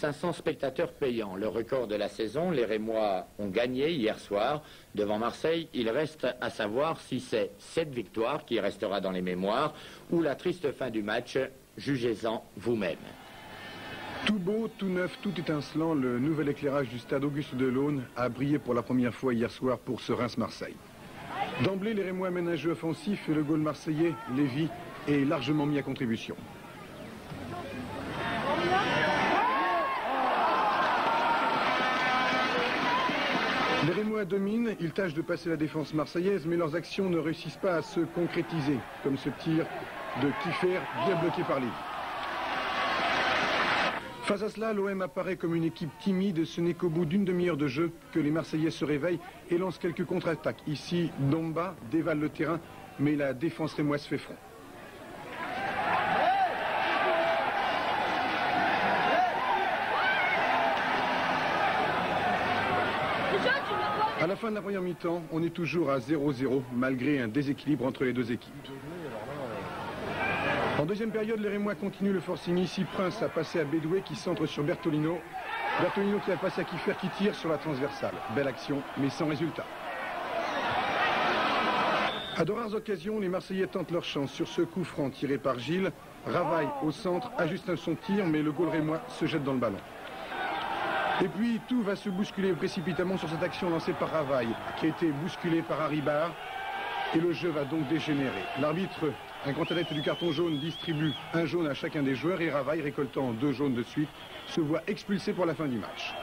500 spectateurs payants. Le record de la saison, les Rémois ont gagné hier soir devant Marseille. Il reste à savoir si c'est cette victoire qui restera dans les mémoires ou la triste fin du match. Jugez-en vous-même. Tout beau, tout neuf, tout étincelant, le nouvel éclairage du stade Auguste Delaune a brillé pour la première fois hier soir pour ce Reims-Marseille. D'emblée, les Rémois mènent un jeu offensif et le goal marseillais, Lévy, est largement mis à contribution. Les Rémois dominent, ils tâchent de passer la défense marseillaise, mais leurs actions ne réussissent pas à se concrétiser, comme ce tir de Kiffer, bien bloqué par Lévy. Face à cela, l'OM apparaît comme une équipe timide. Ce n'est qu'au bout d'une demi-heure de jeu que les Marseillais se réveillent et lancent quelques contre-attaques. Ici, Domba dévale le terrain, mais la défense rémoise fait front. À la fin de la première mi-temps, on est toujours à 0-0, malgré un déséquilibre entre les deux équipes. En deuxième période, les Rémois continuent le forcing. Ici, Prince a passé à Bédoué qui centre sur Bertolino. Bertolino qui a passé à Kiffer qui tire sur la transversale. Belle action, mais sans résultat. À de rares occasions, les Marseillais tentent leur chance sur ce coup franc tiré par Gilles. Ravaille au centre, ajuste son tir, mais le goal rémois se jette dans le ballon. Et puis, tout va se bousculer précipitamment sur cette action lancée par Ravaille, qui a été bousculée par Haribar. Et le jeu va donc dégénérer. L'arbitre, un grand adepte du carton jaune, distribue un jaune à chacun des joueurs et Ravaille, récoltant 2 jaunes de suite, se voit expulsé pour la fin du match.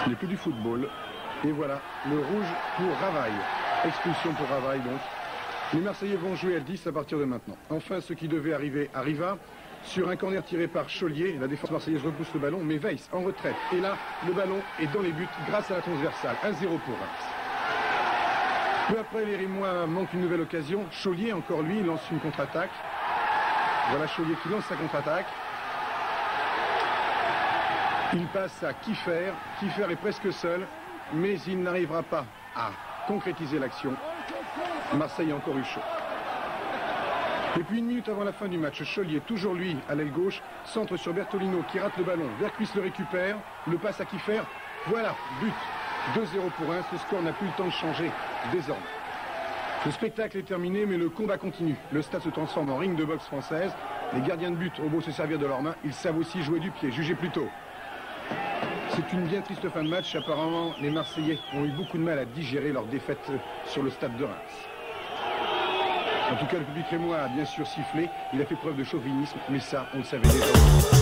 Ce n'est plus du football. Et voilà, le rouge pour Ravaille. Expulsion pour Ravaille donc. Les Marseillais vont jouer à 10 à partir de maintenant. Enfin, ce qui devait arriver arriva. Sur un corner tiré par Chollier, la défense marseillaise repousse le ballon, mais Weiss en retraite. Et là, le ballon est dans les buts grâce à la transversale. 1-0 pour Reims. Peu après, les Rémois manquent une nouvelle occasion. Chollier, encore lui, lance une contre-attaque. Voilà Chollier qui lance sa contre-attaque. Il passe à Kiffer. Kiffer est presque seul, mais il n'arrivera pas à concrétiser l'action. Marseille a encore eu chaud. Et puis 1 minute avant la fin du match, Chollier, toujours lui à l'aile gauche, centre sur Bertolino qui rate le ballon. Vercuis le récupère, le passe à Kiffer. Voilà, but. 2-0 pour Reims. Ce score n'a plus le temps de changer désormais. Le spectacle est terminé, mais le combat continue. Le stade se transforme en ring de boxe française. Les gardiens de but ont beau se servir de leurs mains, ils savent aussi jouer du pied. Jugez plutôt. C'est une bien triste fin de match. Apparemment, les Marseillais ont eu beaucoup de mal à digérer leur défaite sur le stade de Reims. En tout cas, le public rémois a bien sûr sifflé. Il a fait preuve de chauvinisme, mais ça, on le savait déjà.